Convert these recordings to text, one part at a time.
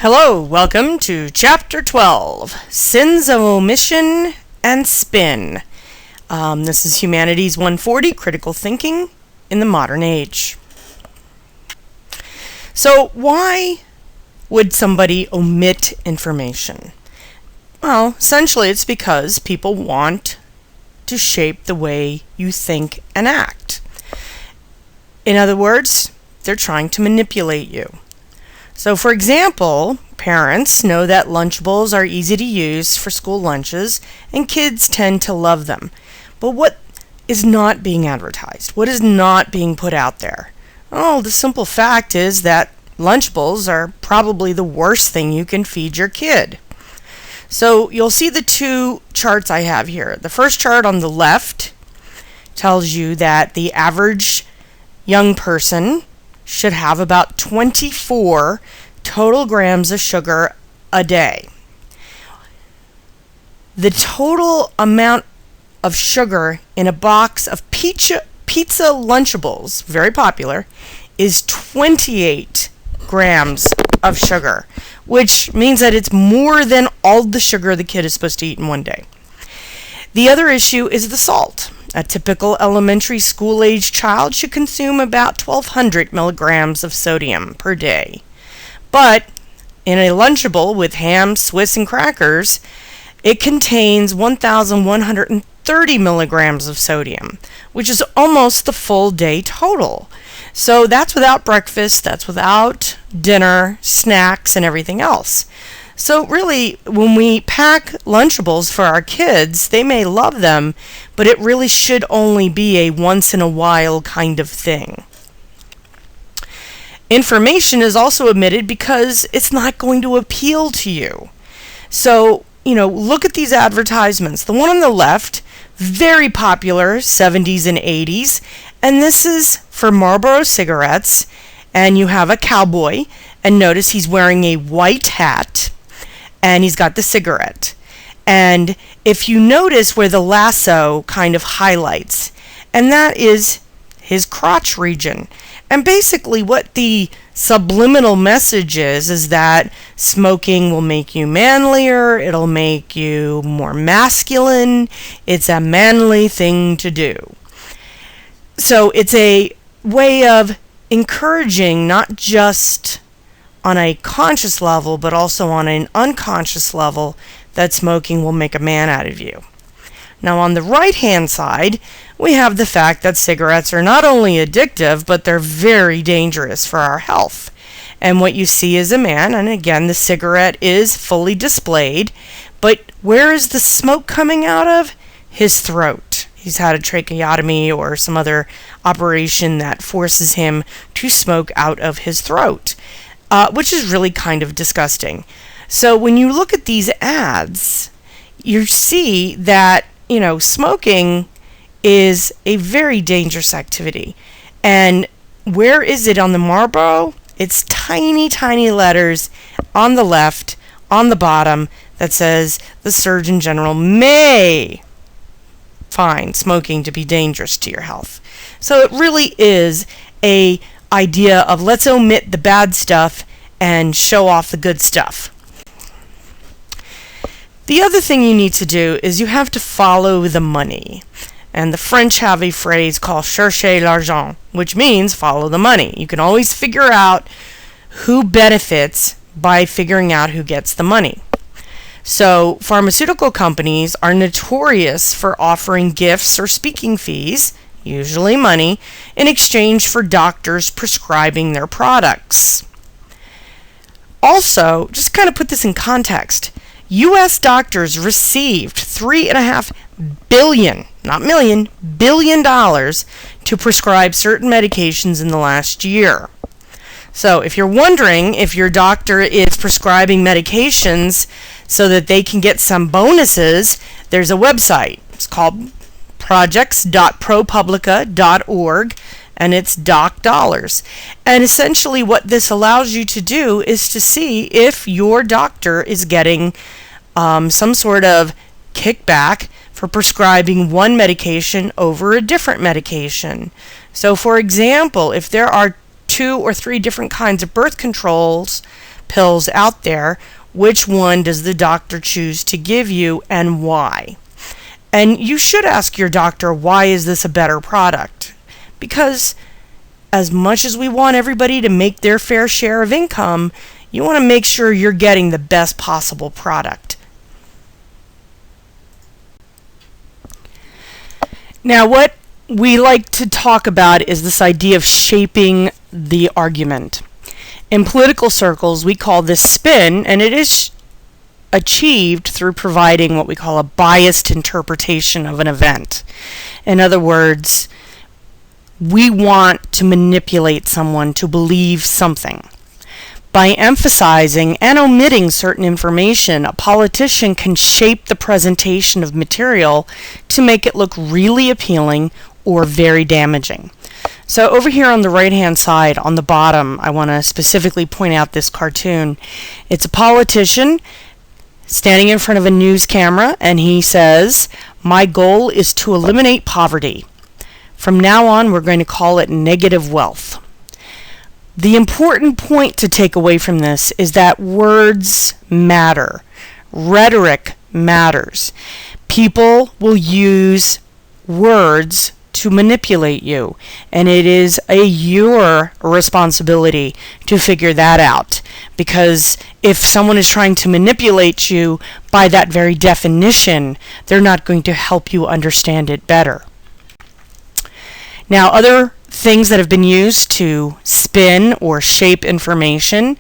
Hello, welcome to Chapter 12, Sins of Omission and Spin. This is Humanities 140, Critical Thinking in the Modern Age. So, why would somebody omit information? Well, essentially it's because people want to shape the way you think and act. In other words, they're trying to manipulate you. So, for example, parents know that Lunchables are easy to use for school lunches, and kids tend to love them. But what is not being advertised? What is not being put out there? Oh, the simple fact is that Lunchables are probably the worst thing you can feed your kid. So, you'll see the two charts I have here. The first chart on the left tells you that the average young person should have about 24 total grams of sugar a day. The total amount of sugar in a box of pizza Lunchables, very popular, is 28 grams of sugar, which means that it's more than all the sugar the kid is supposed to eat in one day. The other issue is the salt. A typical elementary school-age child should consume about 1,200 milligrams of sodium per day. But in a Lunchable with ham, Swiss, and crackers, it contains 1,130 milligrams of sodium, which is almost the full day total. So that's without breakfast, that's without dinner, snacks, and everything else. So really, when we pack Lunchables for our kids, they may love them, but it really should only be a once-in-a-while kind of thing. Information is also omitted because it's not going to appeal to you. So, look at these advertisements. The one on the left, very popular, 70s and 80s, and this is for Marlboro cigarettes, and you have a cowboy, and notice he's wearing a white hat, and he's got the cigarette. And if you notice where the lasso kind of highlights, and that is his crotch region. And basically what the subliminal message is that smoking will make you manlier, it'll make you more masculine, it's a manly thing to do. So it's a way of encouraging not just on a conscious level, but also on an unconscious level, that smoking will make a man out of you. Now, on the right-hand side, we have the fact that cigarettes are not only addictive, but they're very dangerous for our health. And what you see is a man, and again, the cigarette is fully displayed, but where is the smoke coming out of? His throat. He's had a tracheotomy or some other operation that forces him to smoke out of his throat. Which is really kind of disgusting. So when you look at these ads, you see that, smoking is a very dangerous activity. And where is it on the Marlboro? It's tiny, tiny letters on the left, on the bottom, that says the Surgeon General may find smoking to be dangerous to your health. So it really is a idea of let's omit the bad stuff and show off the good stuff. The other thing you need to do is you have to follow the money. And the French have a phrase called chercher l'argent, which means follow the money. You can always figure out who benefits by figuring out who gets the money. So pharmaceutical companies are notorious for offering gifts or speaking fees, usually money, in exchange for doctors prescribing their products. Also, just kind of put this in context, U.S. doctors received $3.5 billion, not million, billion dollars to prescribe certain medications in the last year. So if you're wondering if your doctor is prescribing medications so that they can get some bonuses, there's a website. It's called projects.propublica.org, and it's doc dollars. And essentially what this allows you to do is to see if your doctor is getting some sort of kickback for prescribing one medication over a different medication. So for example, if there are 2 or 3 different kinds of birth controls pills out there, which one does the doctor choose to give you and why? And you should ask your doctor, why is this a better product? Because as much as we want everybody to make their fair share of income, you want to make sure you're getting the best possible product. Now, what we like to talk about is this idea of shaping the argument. In political circles, we call this spin, and it is achieved through providing what we call a biased interpretation of an event. In other words, we want to manipulate someone to believe something. By emphasizing and omitting certain information, a politician can shape the presentation of material to make it look really appealing or very damaging. So over here on the right-hand side, on the bottom, I want to specifically point out this cartoon. It's a politician standing in front of a news camera, and he says, "My goal is to eliminate poverty. From now on, we're going to call it negative wealth." The important point to take away from this is that words matter. Rhetoric matters. People will use words to manipulate you, and it is your responsibility to figure that out, because if someone is trying to manipulate you, by that very definition, they're not going to help you understand it better. Now, other things that have been used to spin or shape information,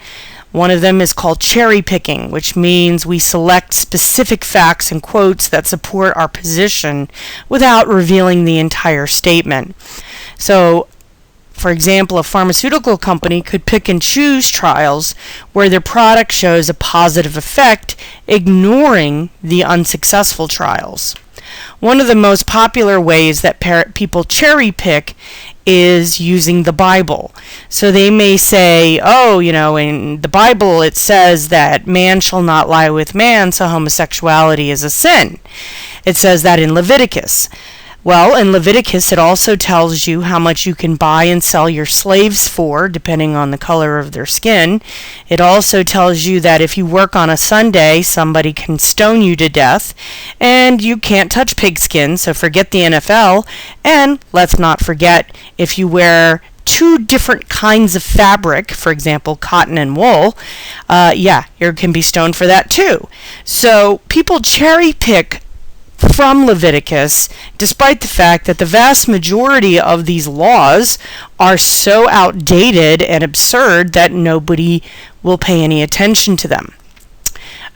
one of them is called cherrypicking, which means we select specific facts and quotes that support our position without revealing the entire statement. So, for example, a pharmaceutical company could pick and choose trials where their product shows a positive effect, ignoring the unsuccessful trials. One of the most popular ways that people cherry pick is using the Bible. So they may say, oh, in the Bible it says that man shall not lie with man, so homosexuality is a sin. It says that in Leviticus. Well, in Leviticus it also tells you how much you can buy and sell your slaves for, depending on the color of their skin. It also tells you that if you work on a Sunday, somebody can stone you to death, and you can't touch pigskin, so forget the NFL. And let's not forget, if you wear two different kinds of fabric, for example, cotton and wool, you can be stoned for that too. So people cherry pick from Leviticus, despite the fact that the vast majority of these laws are so outdated and absurd that nobody will pay any attention to them.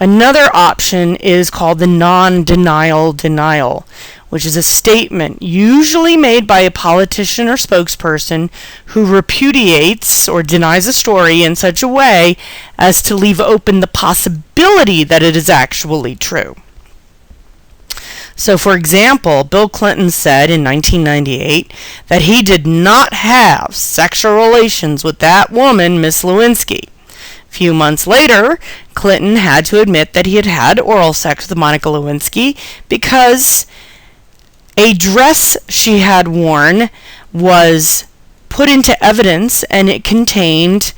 Another option is called the non-denial denial, which is a statement usually made by a politician or spokesperson who repudiates or denies a story in such a way as to leave open the possibility that it is actually true. So, for example, Bill Clinton said in 1998 that he did not have sexual relations with that woman, Miss Lewinsky. A few months later, Clinton had to admit that he had had oral sex with Monica Lewinsky because a dress she had worn was put into evidence, and it contained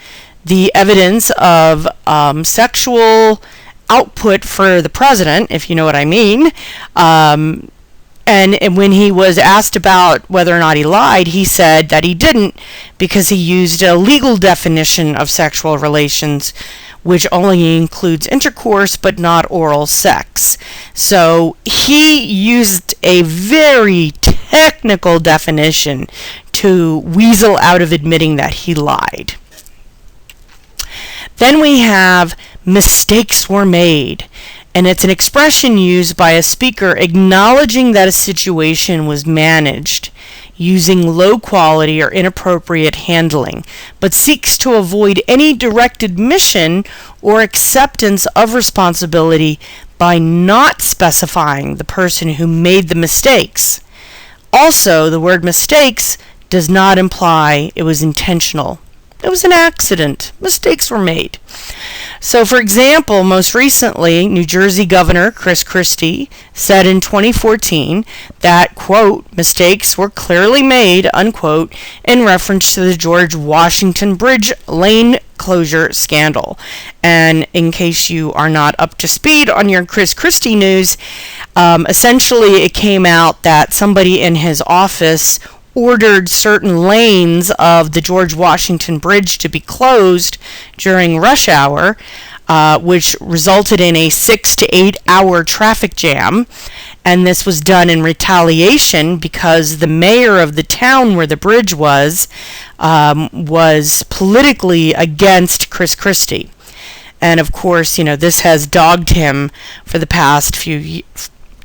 the evidence of sexual output for the president, if you know what I mean. And when he was asked about whether or not he lied, he said that he didn't, because he used a legal definition of sexual relations, which only includes intercourse but not oral sex. So he used a very technical definition to weasel out of admitting that he lied. Then we have mistakes were made, and it's an expression used by a speaker acknowledging that a situation was managed using low quality or inappropriate handling, but seeks to avoid any direct admission or acceptance of responsibility by not specifying the person who made the mistakes. Also, the word mistakes does not imply it was intentional. It was an accident. Mistakes were made. So, for example, most recently, New Jersey Governor Chris Christie said in 2014 that, quote, mistakes were clearly made, unquote, in reference to the George Washington Bridge lane closure scandal. And in case you are not up to speed on your Chris Christie news, essentially it came out that somebody in his office ordered certain lanes of the George Washington Bridge to be closed during rush hour, which resulted in a 6 to 8 hour traffic jam. And this was done in retaliation because the mayor of the town where the bridge was politically against Chris Christie. And of course, this has dogged him for the past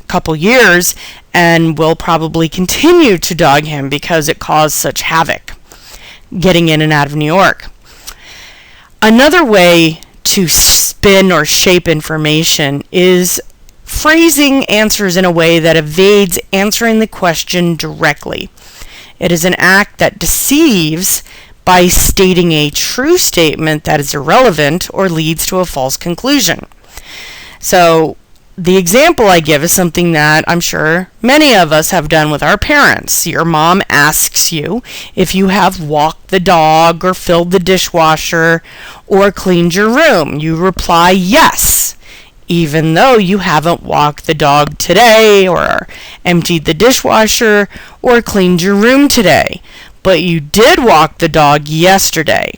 couple years and will probably continue to dog him because it caused such havoc getting in and out of New York. Another way to spin or shape information is phrasing answers in a way that evades answering the question directly. It is an act that deceives by stating a true statement that is irrelevant or leads to a false conclusion. So, the example I give is something that I'm sure many of us have done with our parents. Your mom asks you if you have walked the dog or filled the dishwasher or cleaned your room. You reply yes, even though you haven't walked the dog today or emptied the dishwasher or cleaned your room today, but you did walk the dog yesterday.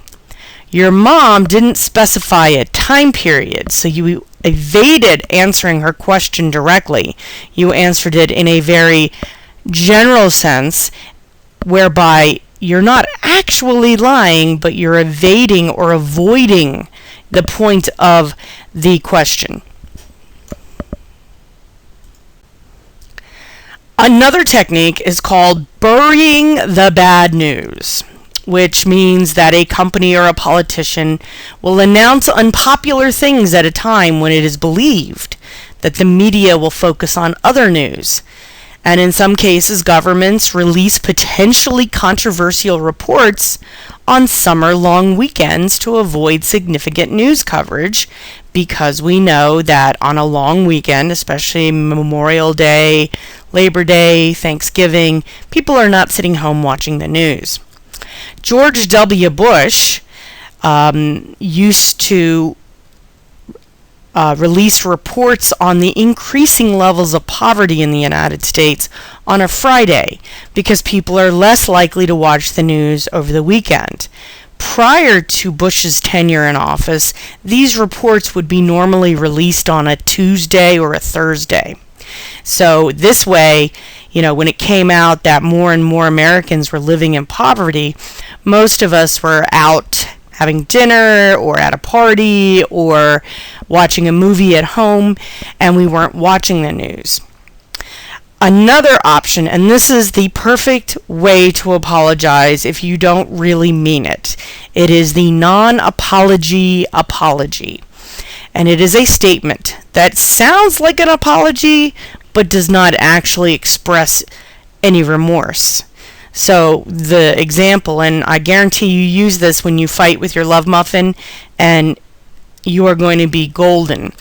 Your mom didn't specify a time period, so you evaded answering her question directly. You answered it in a very general sense, whereby you're not actually lying, but you're evading or avoiding the point of the question. Another technique is called burying the bad news, which means that a company or a politician will announce unpopular things at a time when it is believed that the media will focus on other news. And in some cases, governments release potentially controversial reports on summer-long weekends to avoid significant news coverage, because we know that on a long weekend, especially Memorial Day, Labor Day, Thanksgiving, people are not sitting home watching the news. George W. Bush used to release reports on the increasing levels of poverty in the United States on a Friday because people are less likely to watch the news over the weekend. Prior to Bush's tenure in office, these reports would be normally released on a Tuesday or a Thursday. So this way, when it came out that more and more Americans were living in poverty, most of us were out having dinner or at a party or watching a movie at home, and we weren't watching the news. Another option, and this is the perfect way to apologize if you don't really mean it, it is the non-apology apology. And it is a statement that sounds like an apology, but does not actually express any remorse. So the example, and I guarantee you use this when you fight with your love muffin, and you are going to be golden.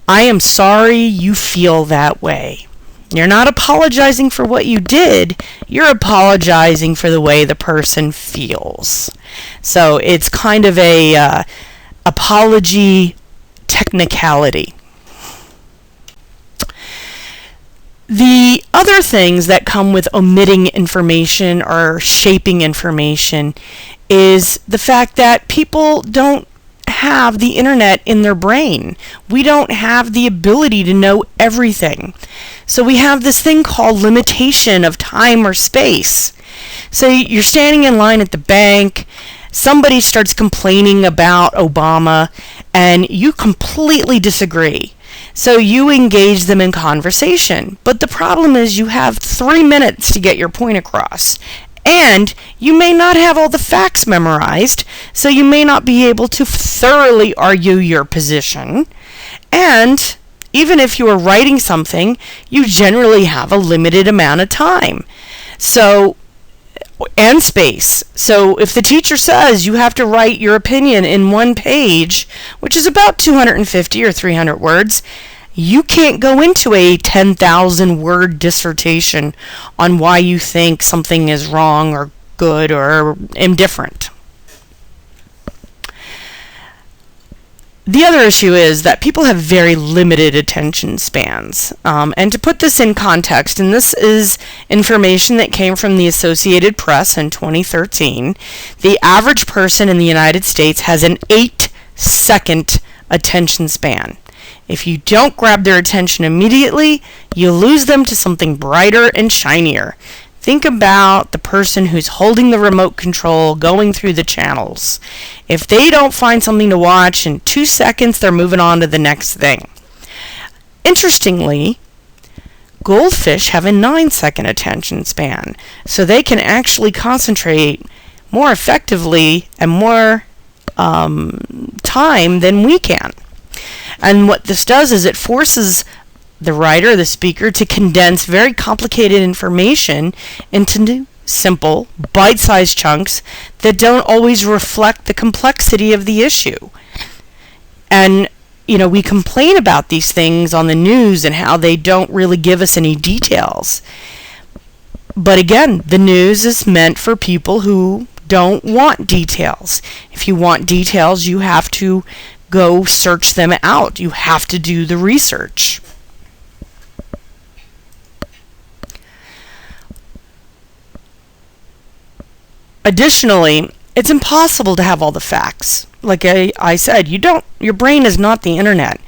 I am sorry you feel that way. You're not apologizing for what you did, you're apologizing for the way the person feels. So it's kind of a apology technicality. The other things that come with omitting information or shaping information is the fact that people don't have the internet in their brain. We don't have the ability to know everything. So we have this thing called limitation of time or space. So you're standing in line at the bank, somebody starts complaining about Obama, and you completely disagree. So you engage them in conversation. But the problem is you have 3 minutes to get your point across. And you may not have all the facts memorized, so you may not be able to thoroughly argue your position. And even if you are writing something, you generally have a limited amount of time. And space. So if the teacher says you have to write your opinion in 1 page, which is about 250 or 300 words, you can't go into a 10,000 word dissertation on why you think something is wrong or good or indifferent. The other issue is that people have very limited attention spans. And to put this in context, and this is information that came from the Associated Press in 2013, the average person in the United States has an 8-second attention span. If you don't grab their attention immediately, you lose them to something brighter and shinier. Think about the person who's holding the remote control, going through the channels. If they don't find something to watch in 2 seconds, they're moving on to the next thing. Interestingly, goldfish have a 9-second attention span, so they can actually concentrate more effectively and more time than we can. And what this does is it forces the writer, the speaker, to condense very complicated information into simple, bite-sized chunks that don't always reflect the complexity of the issue. And, we complain about these things on the news and how they don't really give us any details. But again, the news is meant for people who don't want details. If you want details, you have to go search them out. You have to do the research. Additionally, it's impossible to have all the facts. Like I said, your brain is not the internet.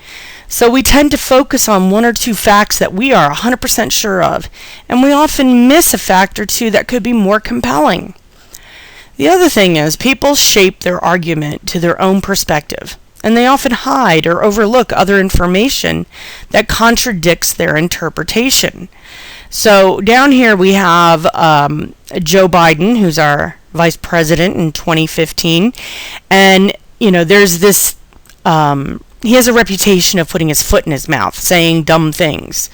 So we tend to focus on 1 or 2 facts that we are 100% sure of, and we often miss a fact or two that could be more compelling. The other thing is, people shape their argument to their own perspective, and they often hide or overlook other information that contradicts their interpretation. So down here we have Joe Biden, who's our vice president in 2015, and there's this he has a reputation of putting his foot in his mouth, saying dumb things,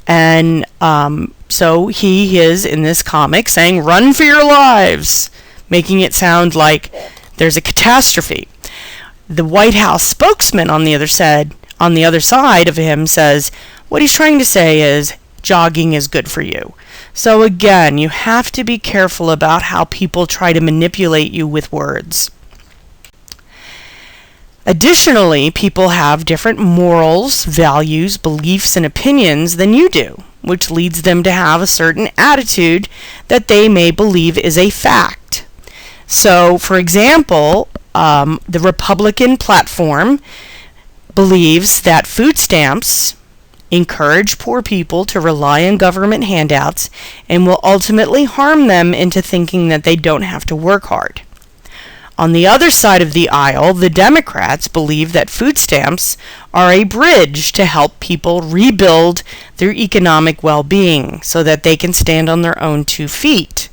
and so he is in this comic saying run for your lives, making it sound like there's a catastrophe. The White House spokesman on the other side of him says what he's trying to say is jogging is good for you. So again, you have to be careful about how people try to manipulate you with words. Additionally, people have different morals, values, beliefs, and opinions than you do, which leads them to have a certain attitude that they may believe is a fact. So, for example, the Republican platform believes that food stamps encourage poor people to rely on government handouts and will ultimately harm them into thinking that they don't have to work hard. On the other side of the aisle, the Democrats believe that food stamps are a bridge to help people rebuild their economic well-being so that they can stand on their own 2 feet.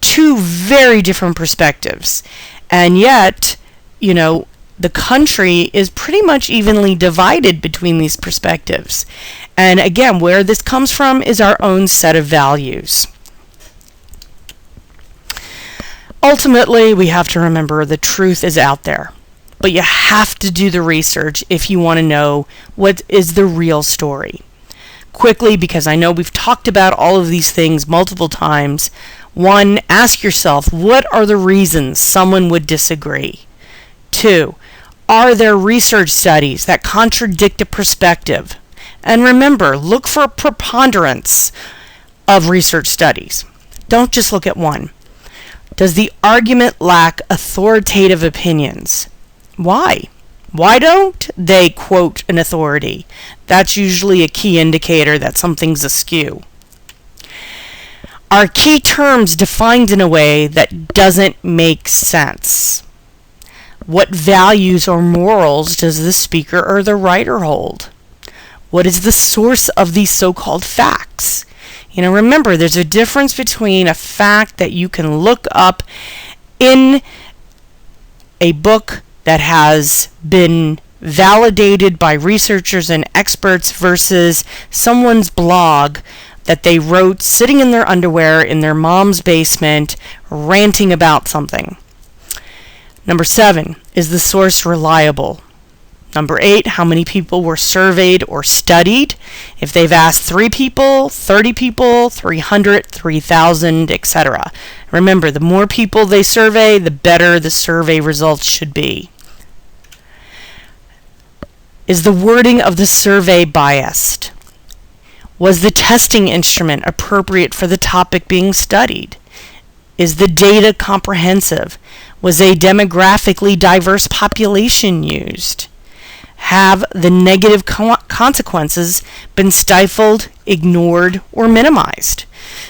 2 very different perspectives. And yet, the country is pretty much evenly divided between these perspectives. And again, where this comes from is our own set of values. Ultimately, we have to remember the truth is out there. But you have to do the research if you want to know what is the real story. Quickly, because I know we've talked about all of these things multiple times. 1, ask yourself, what are the reasons someone would disagree? 2, are there research studies that contradict a perspective? And remember, look for a preponderance of research studies. Don't just look at one. Does the argument lack authoritative opinions? Why? Why don't they quote an authority? That's usually a key indicator that something's askew. Are key terms defined in a way that doesn't make sense? What values or morals does the speaker or the writer hold? What is the source of these so-called facts? Remember, there's a difference between a fact that you can look up in a book that has been validated by researchers and experts versus someone's blog that they wrote sitting in their underwear in their mom's basement ranting about something. Number 7, is the source reliable? Number 8, how many people were surveyed or studied? If they've asked 3 people, 30 people, 300, 3,000, etc. Remember, the more people they survey, the better the survey results should be. Is the wording of the survey biased? Was the testing instrument appropriate for the topic being studied? Is the data comprehensive? Was a demographically diverse population used? Have the negative consequences been stifled, ignored, or minimized?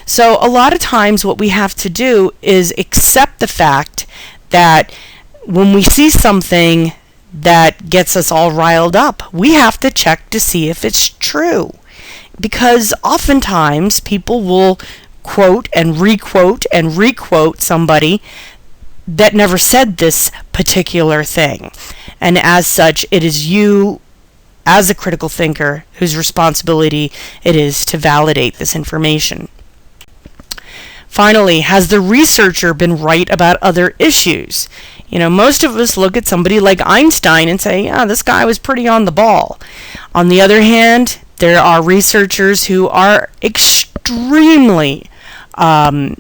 So a lot of times what we have to do is accept the fact that when we see something that gets us all riled up, we have to check to see if it's true. Because oftentimes people will quote and requote somebody that never said this particular thing. And as such, it is you, as a critical thinker, whose responsibility it is to validate this information. Finally, has the researcher been right about other issues? Most of us look at somebody like Einstein and say, yeah, this guy was pretty on the ball. On the other hand, there are researchers who are extremely bad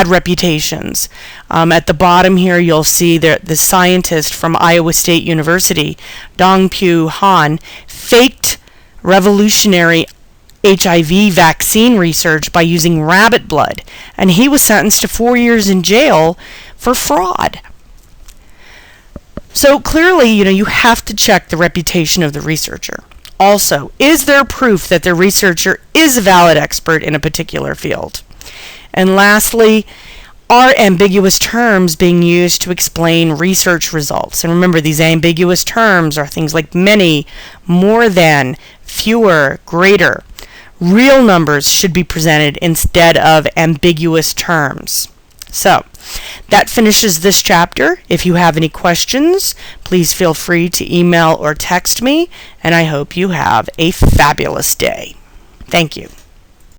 reputations. At the bottom here, you'll see the scientist from Iowa State University, Dong-Pyu Han, faked revolutionary HIV vaccine research by using rabbit blood, and he was sentenced to 4 years in jail for fraud. So clearly, you have to check the reputation of the researcher. Also, is there proof that the researcher is a valid expert in a particular field? And lastly, are ambiguous terms being used to explain research results? And remember, these ambiguous terms are things like many, more than, fewer, greater. Real numbers should be presented instead of ambiguous terms. So, that finishes this chapter. If you have any questions, please feel free to email or text me, and I hope you have a fabulous day. Thank you.